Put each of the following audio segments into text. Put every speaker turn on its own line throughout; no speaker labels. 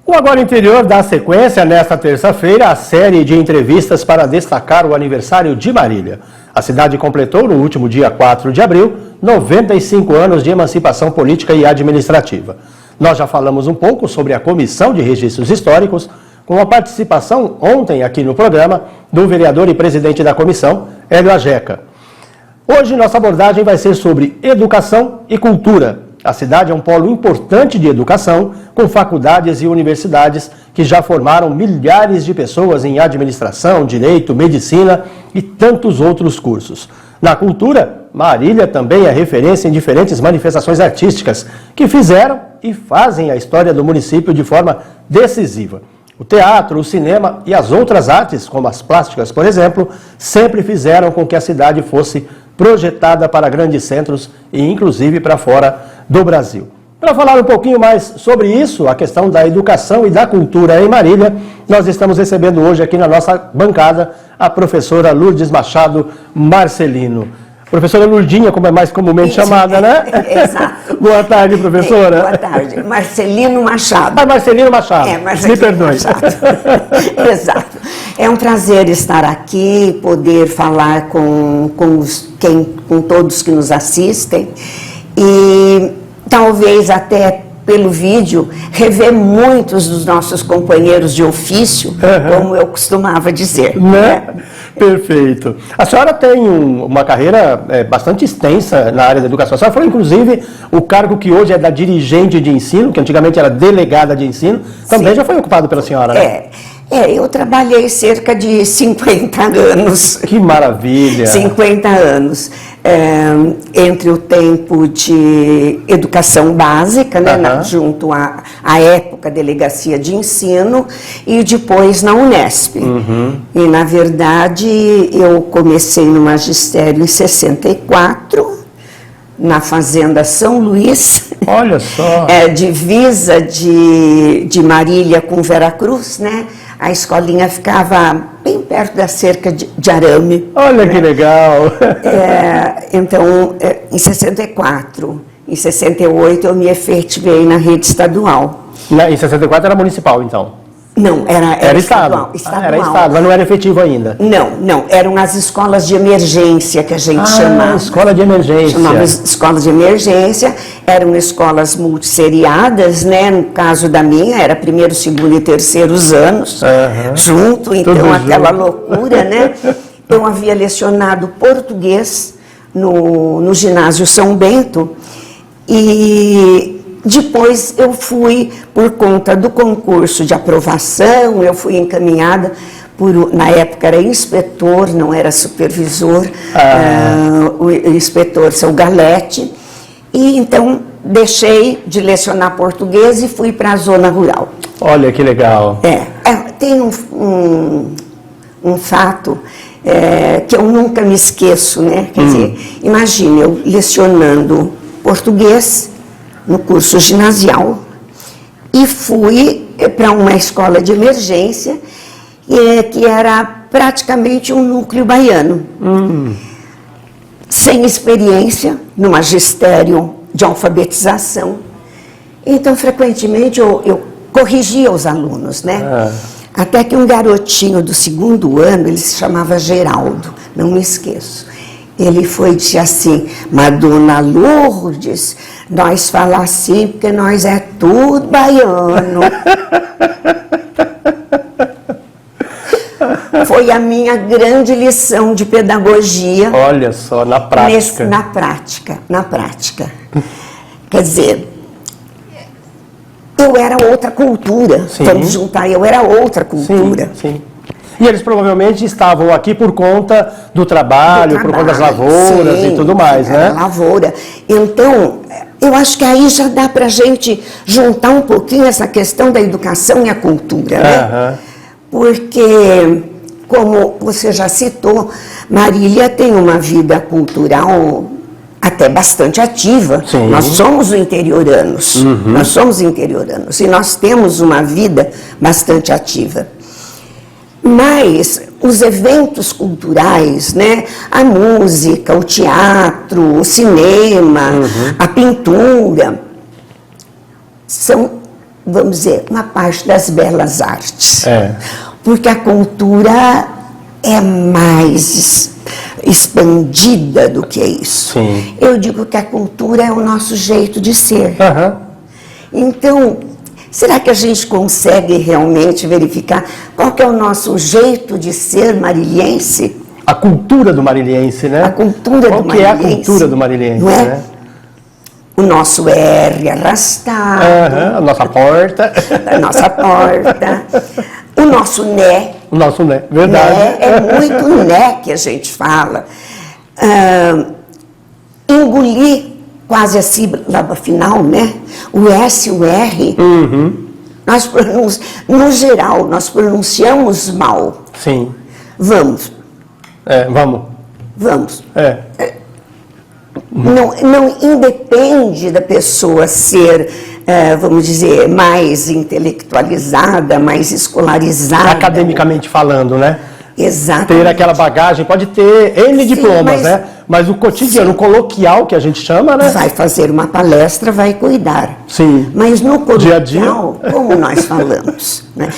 O Agora Interior dá sequência nesta terça-feira à série de entrevistas para destacar o aniversário de Marília. A cidade completou, no último dia 4 de abril, 95 anos de emancipação política e administrativa. Nós já falamos um pouco sobre a Comissão de Registros Históricos, com a participação ontem aqui no programa do vereador e presidente da comissão, Hélio Ajeca. Hoje nossa abordagem vai ser sobre educação e cultura. A cidade é um polo importante de educação, com faculdades e universidades que já formaram milhares de pessoas em administração, direito, medicina e tantos outros cursos. Na cultura, Marília também é referência em diferentes manifestações artísticas que fizeram e fazem a história do município de forma decisiva. O teatro, o cinema e as outras artes, como as plásticas, por exemplo, sempre fizeram com que a cidade fosse projetada para grandes centros e inclusive para fora do Brasil. Para falar um pouquinho mais sobre isso, a questão da educação e da cultura em Marília, nós estamos recebendo hoje aqui na nossa bancada a professora Lourdes Machado Marcelino. Professora Lourdinha, como é mais comumente chamada, né?
Exato.
Boa tarde, professora.
Boa tarde. Marcelino Machado.
Ah, Marcelino Machado.
Marcelino
Me perdoe.
Machado. Exato. É um prazer estar aqui, poder falar com todos que nos assistem e talvez até pelo vídeo, rever muitos dos nossos companheiros de ofício, como eu costumava dizer.
Né? Perfeito. A senhora tem uma carreira bastante extensa na área da educação. A senhora foi, inclusive, o cargo que hoje é da dirigente de ensino, que antigamente era delegada de ensino, também já foi ocupado pela senhora, né?
Eu trabalhei cerca de 50 anos.
Que maravilha!
50 anos. Entre o tempo de educação básica, né, junto à época delegacia de ensino, e depois na Unesp. E, na verdade, eu comecei no magistério em 64, na Fazenda São Luís.
Olha só!
Divisa de Marília com Veracruz, né? A escolinha ficava bem perto da cerca de arame.
Olha, né? Que legal!
Então, em 64, em 68 eu me efetivei na rede estadual.
Em 64 era municipal, então?
Não, era estadual.
Era estado, mas não era efetivo ainda?
Não, eram as escolas de emergência que a gente chamava.
Escola de emergência.
Chamava escolas de emergência, eram escolas multisseriadas, né? No caso da minha, era primeiro, segundo e terceiros anos, junto, então tudo aquela junto. Loucura, né? Eu havia lecionado português no ginásio São Bento e depois eu fui, por conta do concurso de aprovação, eu fui encaminhada na época era inspetor, não era supervisor, o inspetor seu Galete, e então deixei de lecionar português e fui para a zona rural.
Olha que legal.
Tem um fato que eu nunca me esqueço, né? Quer dizer, imagine eu lecionando português no curso ginasial e fui para uma escola de emergência que era praticamente um núcleo baiano. Sem experiência no magistério de alfabetização. Então, frequentemente, eu corrigia os alunos, né? Até que um garotinho do segundo ano, ele se chamava Geraldo, não me esqueço. Ele foi e disse assim: mas dona Lourdes, nós falamos assim porque nós é tudo baiano. Foi a minha grande lição de pedagogia.
Olha só, na prática.
Na prática. Quer dizer, eu era outra cultura.
Sim.
Vamos juntar, eu era outra cultura.
Sim. E eles provavelmente estavam aqui por conta do trabalho, por conta das lavouras e tudo mais, né?
Lavoura. Então, eu acho que aí já dá para a gente juntar um pouquinho essa questão da educação e a cultura, né? Porque, como você já citou, Marília tem uma vida cultural até bastante ativa.
Sim.
Nós somos interioranos, nós somos interioranos e nós temos uma vida bastante ativa. Mas os eventos culturais, né, a música, o teatro, o cinema, a pintura, são vamos dizer, uma parte das belas artes.
É.
Porque a cultura é mais expandida do que isso.
Sim.
Eu digo que a cultura é o nosso jeito de ser.
Aham.
Então, será que a gente consegue realmente verificar qual que é o nosso jeito de ser marilhense?
A cultura do marilhense, né?
A cultura
Qual
do
que é a
marilhense,
cultura do marilhense,
não é?
né?
O nosso R arrastado,
Aham, a nossa porta.
a nossa porta, o nosso né.
O nosso, né? Verdade.
Né? É muito né que a gente fala. Engolir quase a sílaba final, né? O S e o R. Nós no geral, nós pronunciamos mal.
Sim.
Vamos.
Vamos.
Não independe da pessoa ser, vamos dizer, mais intelectualizada, mais escolarizada.
Academicamente falando, né?
Exatamente.
Ter aquela bagagem, pode ter N diplomas,
mas,
né? Mas o cotidiano, o coloquial que a gente chama, né?
Vai fazer uma palestra, vai cuidar.
Sim.
Mas no coloquial,
Dia a dia.
como nós falamos, né?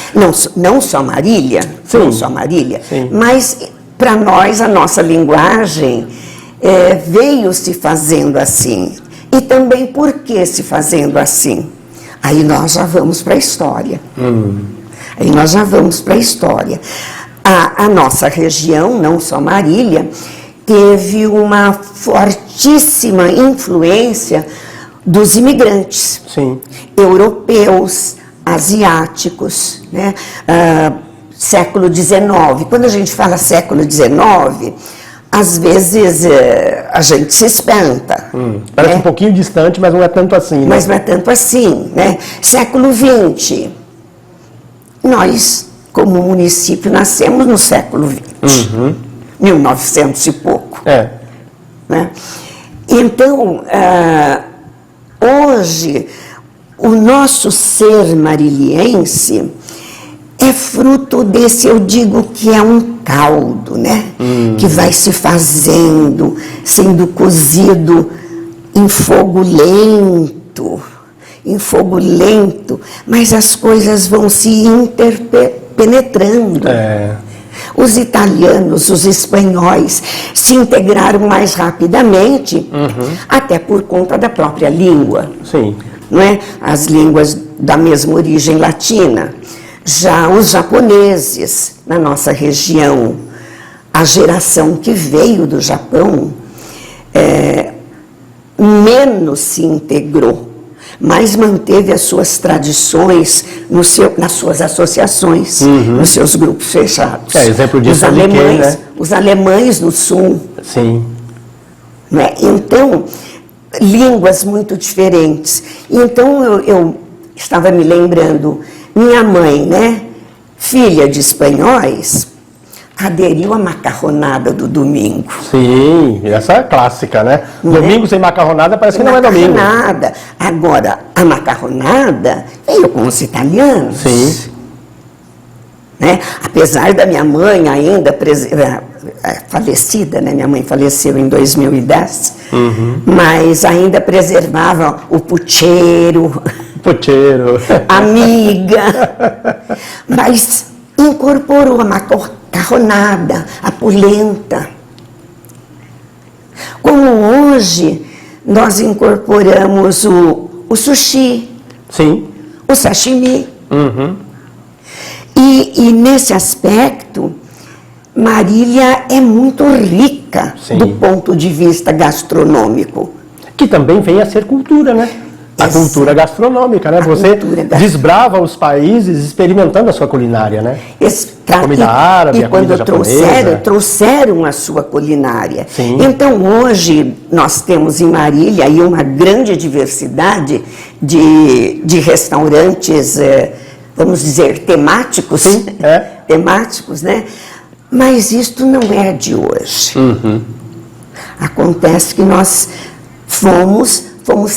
Não só Marília,
Sim.
não só Marília,
Sim.
mas para nós a nossa linguagem veio se fazendo assim. E também por que se fazendo assim? Aí nós já vamos para a história. Aí nós já vamos para a história. A nossa região, não só Marília, teve uma fortíssima influência dos imigrantes.
Sim.
Europeus, asiáticos, né? Século XIX. Quando a gente fala século XIX, às vezes a gente se espanta.
Parece
né?
um pouquinho distante, mas não é tanto assim, né?
Mas não é tanto assim, né? Século XX, nós, como município, nascemos no século XX, 1900 e pouco. Né? Então, hoje, o nosso ser marilhense é fruto desse, eu digo que é um caldo, né? Que vai se fazendo, sendo cozido em fogo lento, mas as coisas vão se interpenetrando. Os italianos, os espanhóis se integraram mais rapidamente, até por conta da própria língua.
Sim.
Não é? As línguas da mesma origem latina. Já os japoneses, na nossa região, a geração que veio do Japão, menos se integrou, mas manteve as suas tradições nas suas associações, nos seus grupos fechados.
Exemplo disso é Nikkei, né?
Os alemães no sul.
Sim.
Né? Então, línguas muito diferentes. Então, eu estava me lembrando, minha mãe, né, filha de espanhóis, aderiu à macarronada do domingo.
Sim, essa é clássica, né? Domingo sem macarronada parece que não é domingo.
Macarronada. Agora, a macarronada veio com os italianos.
Sim.
Né? Apesar da minha mãe ainda falecida, né? Minha mãe faleceu em 2010, mas ainda preservava o pucheiro, amiga, mas incorporou a macarronada, a polenta. Como hoje nós incorporamos o sushi,
Sim.
o sashimi. E nesse aspecto, Marília é muito rica do ponto de vista gastronômico.
Que também vem a ser cultura, né? A cultura gastronômica, né? Você desbrava os países experimentando a sua culinária, né? Comida árabe, a comida japonesa.
trouxeram a sua culinária.
Sim.
Então, hoje, nós temos em Marília aí uma grande diversidade de restaurantes, vamos dizer, temáticos.
Sim,
temáticos, né? Mas isto não é de hoje. Acontece que nós fomos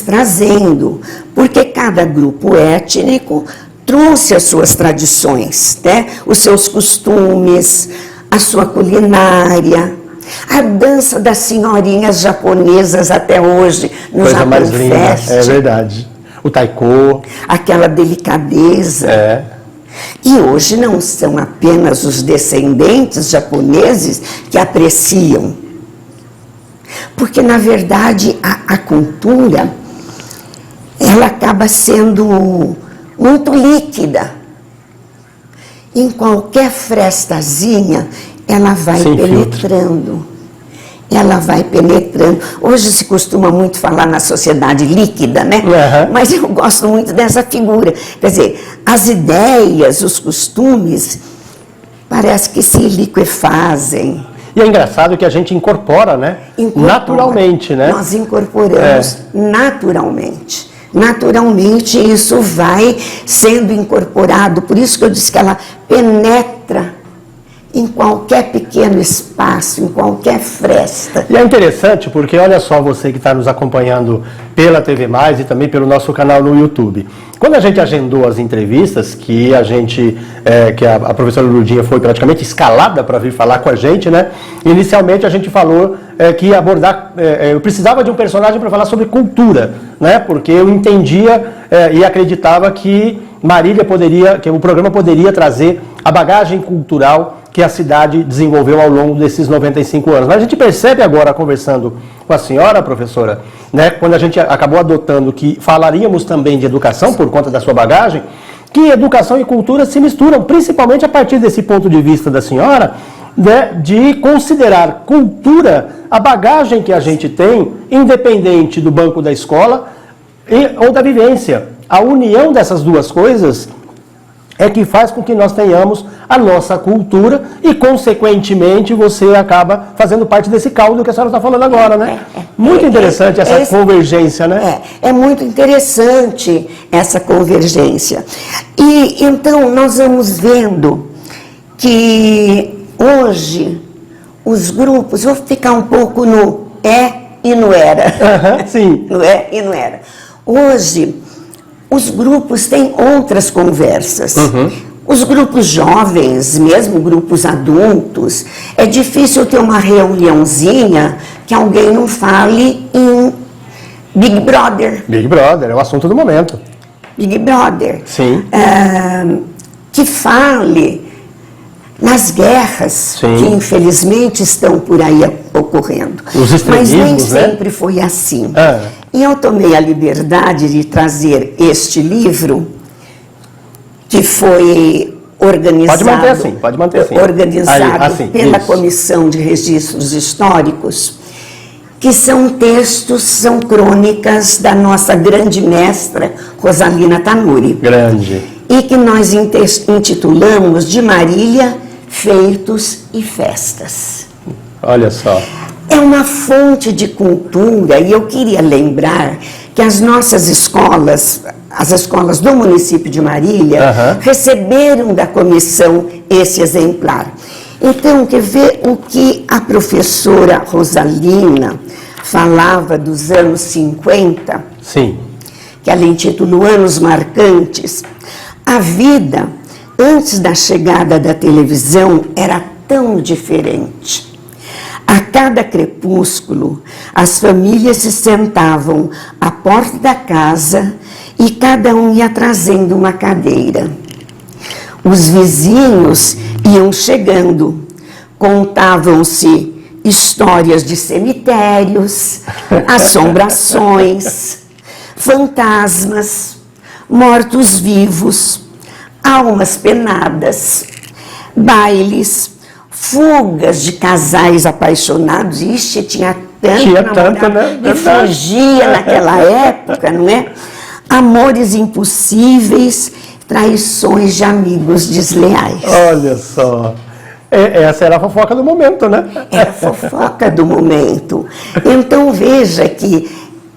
trazendo, porque cada grupo étnico trouxe as suas tradições, né? Os seus costumes, a sua culinária, a dança das senhorinhas japonesas até hoje no
Coisa
Japan
mais linda,
Fest.
é verdade. o taiko.
Aquela delicadeza.
É.
E hoje não são apenas os descendentes japoneses que apreciam. Porque, na verdade, a cultura, ela acaba sendo muito líquida. Em qualquer frestazinha, ela vai penetrando. Ela vai penetrando. Hoje se costuma muito falar na sociedade líquida, né?
Uhum.
Mas eu gosto muito dessa figura. Quer dizer, as ideias, os costumes, parece que se liquefazem.
E é engraçado que a gente incorpora, né? Naturalmente, né?
Nós incorporamos naturalmente. Naturalmente isso vai sendo incorporado. Por isso que eu disse que ela penetra em qualquer pequeno espaço, em qualquer fresta.
E é interessante porque olha só você que está nos acompanhando pela TV Mais e também pelo nosso canal no YouTube. Quando a gente agendou as entrevistas, que a professora Lourdinha foi praticamente escalada para vir falar com a gente, né? Inicialmente a gente falou que ia abordar, eu precisava de um personagem para falar sobre cultura, né? Porque eu entendia e acreditava que Marília que o programa poderia trazer a bagagem cultural que a cidade desenvolveu ao longo desses 95 anos. Mas a gente percebe agora, conversando com a senhora, professora, né, quando a gente acabou adotando que falaríamos também de educação, por conta da sua bagagem, que educação e cultura se misturam, principalmente a partir desse ponto de vista da senhora, né, de considerar cultura a bagagem que a gente tem, independente do banco da escola ou da vivência. A união dessas duas coisas é que faz com que nós tenhamos a nossa cultura e, consequentemente, você acaba fazendo parte desse caldo que a senhora está falando agora, né? Muito interessante essa convergência, né?
É muito interessante essa convergência. E, então, nós vamos vendo que hoje os grupos, vou ficar um pouco no e no era.
Sim.
No e no era. Hoje, os grupos têm outras conversas. Os grupos jovens, mesmo grupos adultos, é difícil ter uma reuniãozinha que alguém não fale em Big Brother.
Big Brother, é o assunto do momento.
Big Brother.
Sim.
Que fale nas guerras que infelizmente estão por aí ocorrendo.
Os extremismos,
mas nem
né?
sempre foi assim. E eu tomei a liberdade de trazer este livro, que foi organizado,
pode manter assim.
Organizado
assim,
pela
isso.
Comissão de Registros Históricos, que são textos, são crônicas da nossa grande mestra, Rosalina Tanuri.
Grande.
E que nós intitulamos de Marília, Feitos e Festas.
Olha só.
É uma fonte de cultura e eu queria lembrar que as nossas escolas, as escolas do município de Marília, receberam da comissão esse exemplar. Então, quer ver o que a professora Rosalina falava dos anos 50?
Sim.
Que ela intitulou Anos Marcantes. A vida, antes da chegada da televisão, era tão diferente. A cada crepúsculo, as famílias se sentavam à porta da casa e cada um ia trazendo uma cadeira. Os vizinhos iam chegando, contavam-se histórias de cemitérios, assombrações, fantasmas, mortos-vivos, almas penadas, bailes, fugas de casais apaixonados. Ixi, tinha tanto
né?
E fugia naquela época, não é? Amores impossíveis, traições de amigos desleais.
Olha só. Essa era a fofoca do momento, né?
Era a fofoca do momento. Então, veja que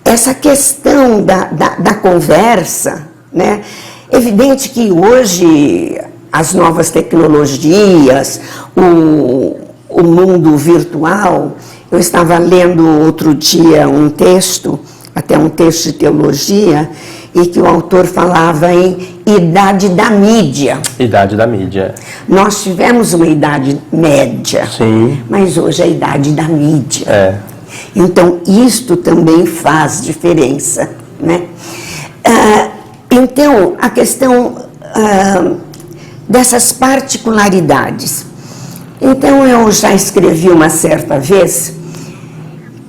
essa questão da conversa, né? Evidente que hoje as novas tecnologias, o mundo virtual. Eu estava lendo outro dia um texto, até um texto de teologia, e que o autor falava em idade da mídia.
Idade da mídia.
Nós tivemos uma idade média,
Sim.
mas hoje é a idade da mídia.
É.
Então, isto também faz diferença, né? Então, a questão dessas particularidades. Então, eu já escrevi uma certa vez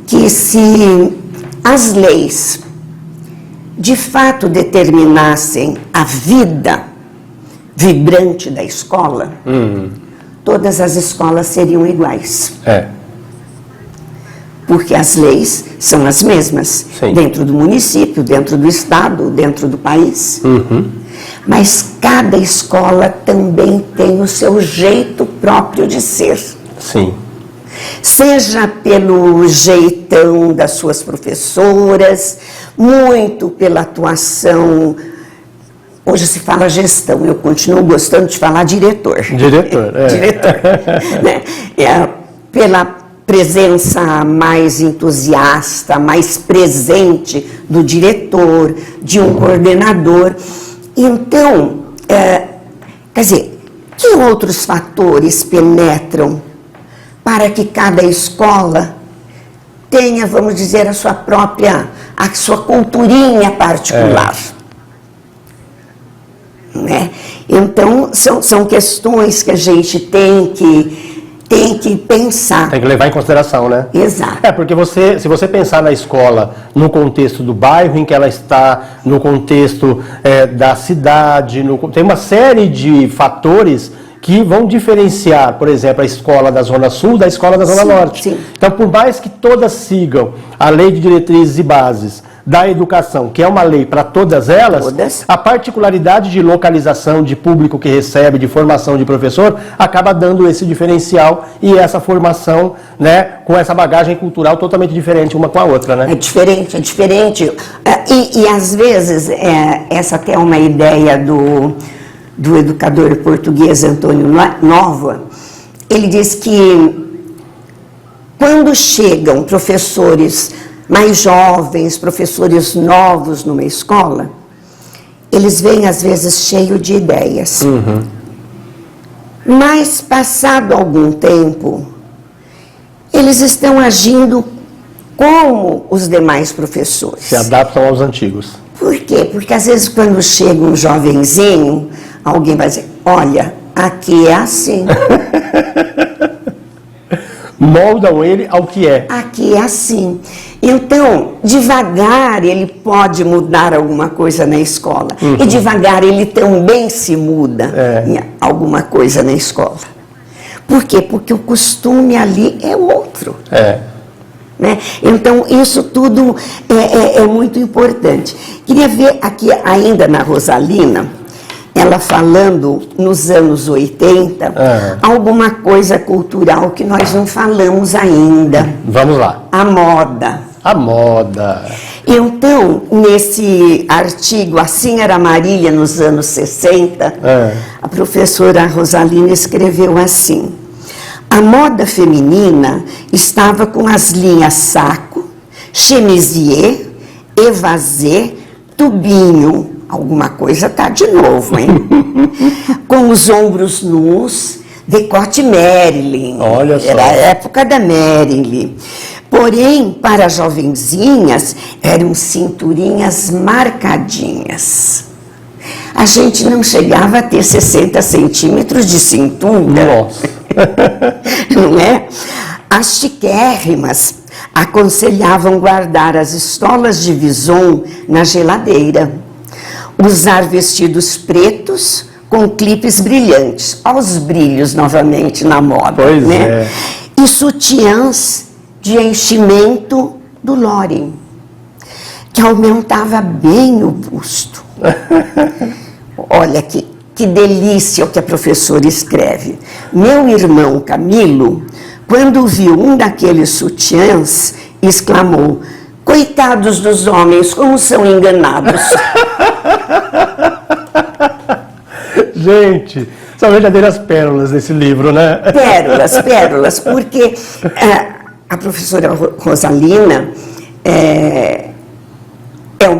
que se as leis de fato determinassem a vida vibrante da escola, todas as escolas seriam iguais. Porque as leis são as mesmas, dentro do município, dentro do estado, dentro do país. Mas cada escola também tem o seu jeito próprio de ser.
Sim.
Seja pelo jeitão das suas professoras, muito pela atuação. Hoje se fala gestão, eu continuo gostando de falar diretor.
Diretor,
Diretor, né? Pela presença mais entusiasta, mais presente do diretor, de um coordenador. Então, quer dizer, que outros fatores penetram para que cada escola tenha, vamos dizer, a sua culturinha particular? Né? Então, são questões que a gente tem que pensar.
Tem que levar em consideração, né?
Exato.
Porque se você pensar na escola no contexto do bairro em que ela está, no contexto da cidade, tem uma série de fatores que vão diferenciar, por exemplo, a escola da Zona Sul da escola da Zona Norte.
Sim.
Então, por mais que todas sigam a lei de diretrizes e bases da educação, que é uma lei para todas elas, a particularidade de localização, de público que recebe, de formação de professor, acaba dando esse diferencial e essa formação, né, com essa bagagem cultural totalmente diferente uma com a outra, né?
É diferente. E às vezes, essa até é uma ideia do educador português Antônio Nova. Ele diz que quando chegam professores mais jovens, professores novos numa escola, eles vêm às vezes cheios de ideias. Mas passado algum tempo, eles estão agindo como os demais professores.
Se adaptam aos antigos.
Por quê? Porque às vezes quando chega um jovenzinho, alguém vai dizer, olha, aqui é assim.
Moldam ele ao que é.
Aqui é assim. Então, devagar ele pode mudar alguma coisa na escola. E devagar ele também se muda em alguma coisa na escola. Por quê? Porque o costume ali é outro. Né? Então, isso tudo é muito importante. Queria ver aqui ainda na Rosalina, ela falando nos anos 80, alguma coisa cultural que nós não falamos ainda.
Vamos lá.
A moda.
A moda.
Então, nesse artigo, Assim Era Marília nos anos 60, a professora Rosalina escreveu assim: a moda feminina estava com as linhas saco, chemisier, evasê, tubinho. Alguma coisa tá de novo, hein? Com os ombros nus, decote Marilyn.
Olha só.
Era a época da Marilyn. Porém, para as jovenzinhas, eram cinturinhas marcadinhas. A gente não chegava a ter 60 centímetros de cintura.
Nossa.
Não é? As chiquérrimas aconselhavam guardar as estolas de Vison na geladeira. Usar vestidos pretos com clipes brilhantes. Olha os brilhos novamente na moda.
Pois
né? E sutiãs de enchimento do Loren, que aumentava bem o busto. Olha que delícia o que a professora escreve. Meu irmão Camilo, quando viu um daqueles sutiãs, exclamou: coitados dos homens, como são enganados.
Gente, são verdadeiras pérolas desse livro, né?
Pérolas, porque a professora Rosalina é uma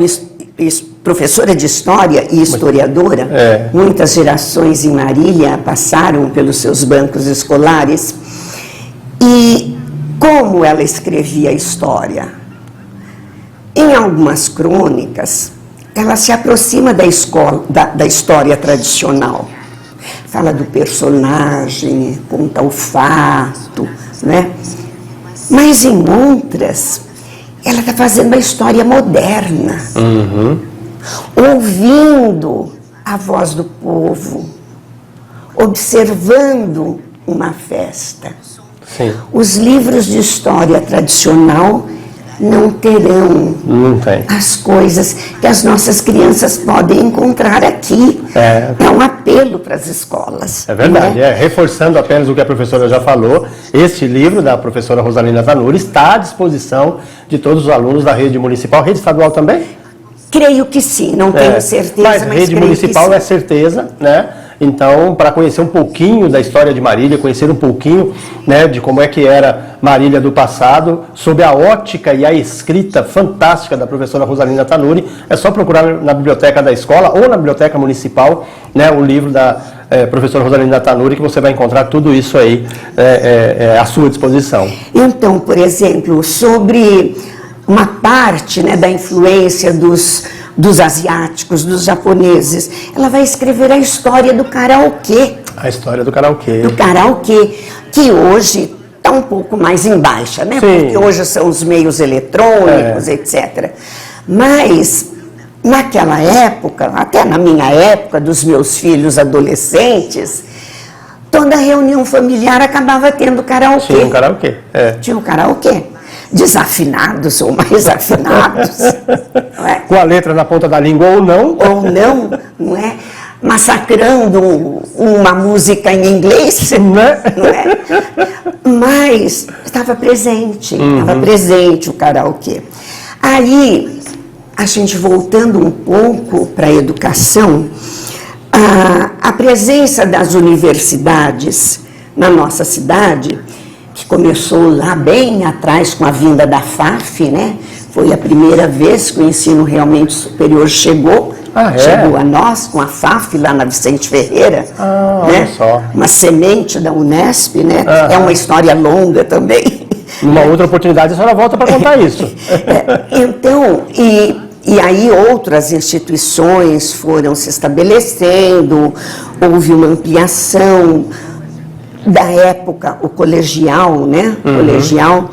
professora de história e historiadora. Muitas gerações em Marília passaram pelos seus bancos escolares. E como ela escrevia a história? Em algumas crônicas, ela se aproxima da escola, da história tradicional. Fala do personagem, conta o fato, né? Mas em outras, ela está fazendo uma história moderna, ouvindo a voz do povo, observando uma festa.
Sim.
Os livros de história tradicional não terão as coisas que as nossas crianças podem encontrar aqui. É um apelo para as escolas.
É verdade,
né?
Reforçando apenas o que a professora já falou, este livro da professora Rosalina Tanuri está à disposição de todos os alunos da rede municipal, rede estadual também?
Creio que sim, não tenho certeza, mas
rede municipal é certeza, né? Então, para conhecer um pouquinho da história de Marília, conhecer um pouquinho, né, de como é que era Marília do passado, sob a ótica e a escrita fantástica da professora Rosalina Tanuri, é só procurar na biblioteca da escola ou na biblioteca municipal, né, o livro da professora Rosalina Tanuri, que você vai encontrar tudo isso aí à sua disposição.
Então, por exemplo, sobre uma parte, né, da influência dos asiáticos, dos japoneses, ela vai escrever a história do karaokê. A
história do karaokê.
Do karaokê, que hoje está um pouco mais em baixa, né?
Sim.
Porque hoje são os meios eletrônicos, etc. Mas, naquela época, até na minha época, dos meus filhos adolescentes, toda reunião familiar acabava tendo karaokê.
Tinha um karaokê.
Tinha um karaokê. Desafinados ou mais afinados. Não é?
Com a letra na ponta da língua ou não.
Ou não, não é? Massacrando uma música em inglês, não é? Mas estava presente o karaokê. Aí, a gente voltando um pouco para a educação, a presença das universidades na nossa cidade, que começou lá bem atrás com a vinda da FAF, né? Foi a primeira vez que o ensino realmente superior chegou. Chegou a nós com a FAF lá na Vicente Ferreira, né?
Olha só.
Uma semente da Unesp, né? É uma história longa também.
Numa outra oportunidade a senhora volta para contar isso.
Então, e aí outras instituições foram se estabelecendo, houve uma ampliação. Da época, o colegial, né? Colegial.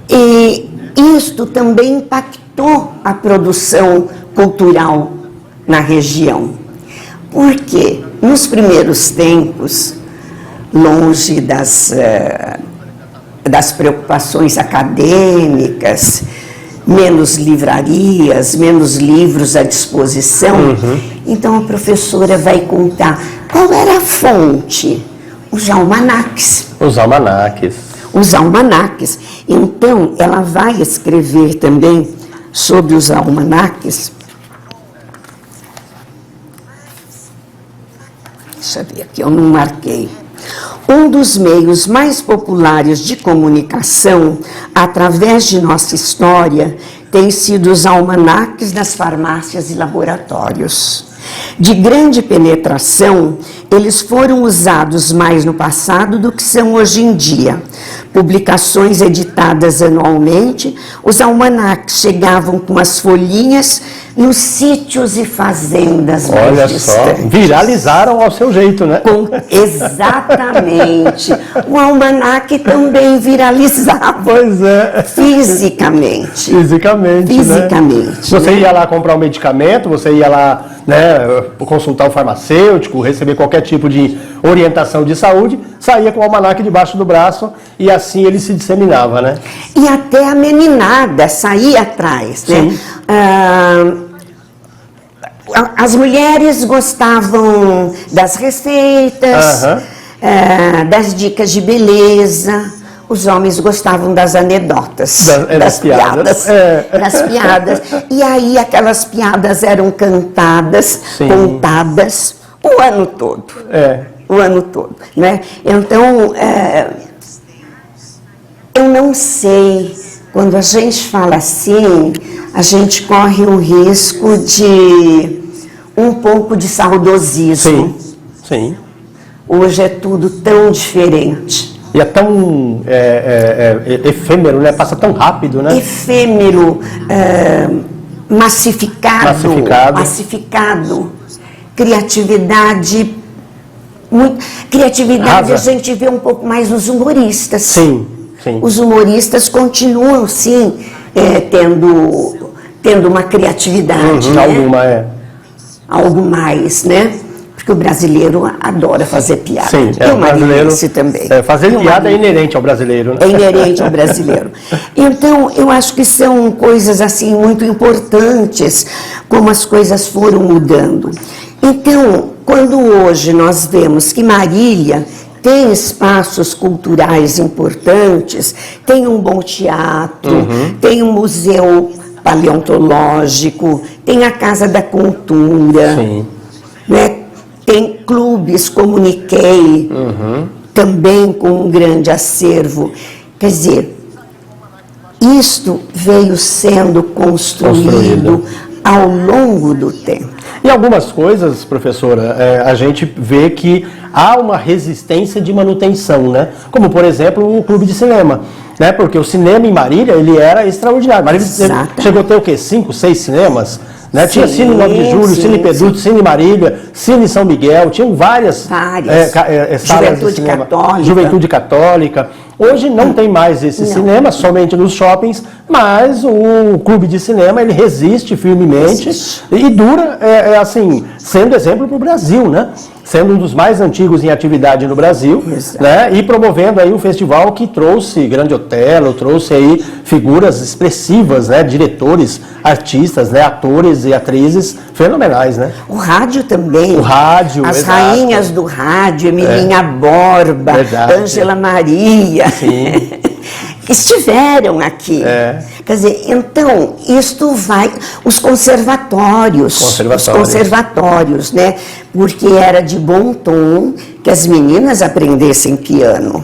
E isto também impactou a produção cultural na região. Porque nos primeiros tempos, longe das preocupações acadêmicas, menos livrarias, menos livros à disposição, então a professora vai contar qual era a fonte. Os almanaques.
Os almanaques.
Os almanaques. Então, ela vai escrever também sobre os almanaques. Deixa eu ver aqui, eu não marquei. Um dos meios mais populares de comunicação, através de nossa história, tem sido os almanaques das farmácias e laboratórios. De grande penetração, eles foram usados mais no passado do que são hoje em dia. Publicações editadas anualmente, os almanaques chegavam com as folhinhas nos sítios e fazendas mais
Olha
distantes.
só, viralizaram ao seu jeito, né?
Exatamente. O almanaque também viralizava.
Pois é.
Fisicamente.
Fisicamente,
né?
Você ia lá comprar um medicamento, você ia lá, né, consultar o farmacêutico, receber qualquer tipo de orientação de saúde, saía com o almanaque debaixo do braço e assim ele se disseminava, né?
E até a meninada saía atrás, né? As mulheres gostavam das receitas, das dicas de beleza. Os homens gostavam das anedotas, das piadas. Das piadas. E aí aquelas piadas eram cantadas, contadas o ano todo. O ano todo, né? Então, eu não sei, quando a gente fala assim, a gente corre o risco de um pouco de saudosismo.
Sim.
Hoje é tudo tão diferente.
E é tão efêmero, né? Passa tão rápido, né?
Efêmero. massificado. Criatividade, criatividade a gente vê um pouco mais nos humoristas.
Sim.
Os humoristas continuam, sim, tendo uma criatividade. Né? Algo mais, né? Porque o brasileiro adora fazer piada.
Sim,
o brasileiro também.
Fazer piada é inerente ao brasileiro. Né?
É inerente ao brasileiro. Então, eu acho que são coisas assim muito importantes, como as coisas foram mudando. Então, quando hoje nós vemos que Marília tem espaços culturais importantes, tem um bom teatro, tem um museu paleontológico, tem a Casa da Cultura, né? Tem clubes, comuniquei, também com um grande acervo. Quer dizer, isto veio sendo construído ao longo do tempo.
E algumas coisas, professora, a gente vê que há uma resistência de manutenção, né? Como, por exemplo, o clube de cinema, né? Porque o cinema em Marília, ele era extraordinário. Marília chegou a ter o quê? 5, 6 cinemas? Né?
Sim,
tinha Cine 9 de Julho, Cine Peduto, Cine Marília, Cine São Miguel, tinham várias salas de cinema. Juventude Católica. Hoje não tem mais esse cinema, somente nos shoppings, mas o clube de cinema, ele resiste firmemente e dura, assim, sendo exemplo para o Brasil, né? Sendo um dos mais antigos em atividade no Brasil, né? E promovendo aí um festival que trouxe Grande Otelo, trouxe aí figuras expressivas, né? Diretores, artistas, né? Atores e atrizes fenomenais, né?
O rádio também.
O rádio,
as rainhas do rádio, Emilinha Borba, Ângela Maria, estiveram aqui. Quer dizer, então, isto vai... Os conservatórios, né? Porque era de bom tom que as meninas aprendessem piano.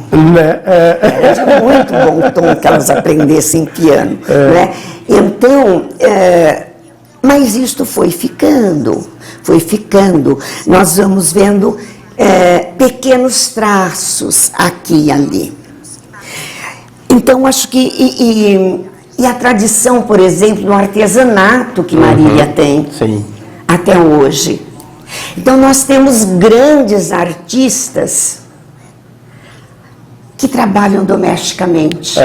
Era de muito bom tom que elas aprendessem piano. Né? Então, mas isto foi ficando. Nós vamos vendo pequenos traços aqui e ali. Então, acho que... E a tradição, por exemplo, do artesanato que Marília tem até hoje. Então, nós temos grandes artistas que trabalham domesticamente.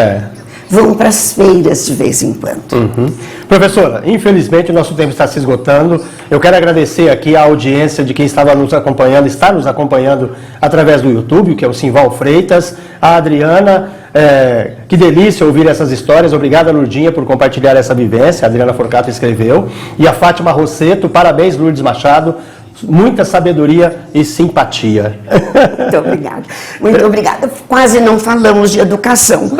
Vão para as feiras de vez em quando.
Professora, infelizmente o nosso tempo está se esgotando. Eu quero agradecer aqui a audiência de quem estava nos acompanhando, está nos acompanhando através do YouTube, que é o Simval Freitas, a Adriana. Que delícia ouvir essas histórias. Obrigada, Lurdinha, por compartilhar essa vivência. A Adriana Forcato escreveu. E a Fátima Rosseto, parabéns, Lourdes Machado. Muita sabedoria e simpatia.
Muito obrigada. Muito obrigada. Quase não falamos de educação.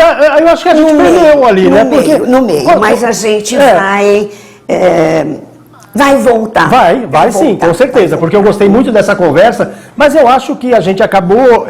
Eu acho que a gente perdeu ali, né?
No meio, mas a gente vai voltar.
Vai sim, com certeza, porque eu gostei muito dessa conversa, mas eu acho que a gente acabou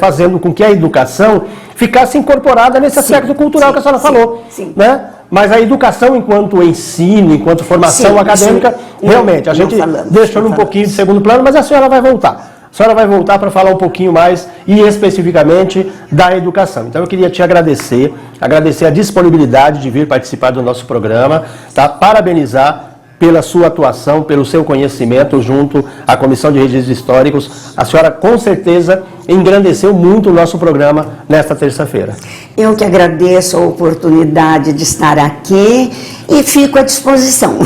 fazendo com que a educação ficasse incorporada nesse aspecto cultural que a senhora falou, né? Mas a educação enquanto ensino, enquanto formação acadêmica, realmente, a gente deixou um pouquinho de segundo plano, mas a senhora vai voltar. A senhora vai voltar para falar um pouquinho mais e especificamente da educação. Então eu queria te agradecer a disponibilidade de vir participar do nosso programa, tá? Parabenizar pela sua atuação, pelo seu conhecimento junto à Comissão de Registros Históricos. A senhora, com certeza, engrandeceu muito o nosso programa nesta terça-feira.
Eu que agradeço a oportunidade de estar aqui e fico à disposição.